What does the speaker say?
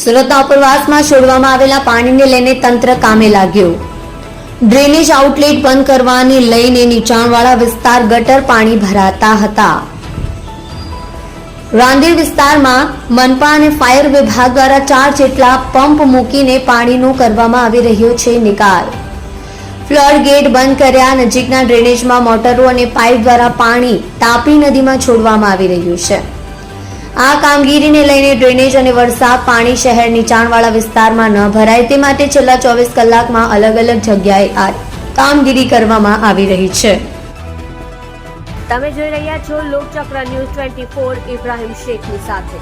સુરતના ઉપરવાસમાં છોડવામાં આવેલા પાણીને લઈને તંત્ર કામે લાગ્યું। ડ્રેનેજ આઉટલેટ બંધ કરવાને લઈને નીચાણવાળા વિસ્તાર ગટર પાણી ભરાતા હતા। રાંદેર વિસ્તારમાં મનપા અને ફાયર વિભાગ દ્વારા 4 જેટલા પંપ મૂકીને પાણીનો કરવામાં આવી રહ્યો છે નિકાલ। ફ્લડ ગેટ બંધ કર્યા, નજીકના ડ્રેનેજમાં મોટરો અને પાઇપ દ્વારા પાણી તાપી નદીમાં છોડવામાં આવી રહ્યું છે। આ કામગીરીને લઈને ડ્રેનેજ અને વરસાદ પાણી શહેર નીચાણવાળા વિસ્તારમાં ન ભરાય તે માટે છેલ્લા 24 કલાકમાં અલગ અલગ જગ્યાએ આ કામગીરી કરવામાં આવી રહી છે। તમે જોઈ રહ્યા છો લોકચક્ર ન્યૂઝ 24 ઇબ્રાહિમ શેખની સાથે।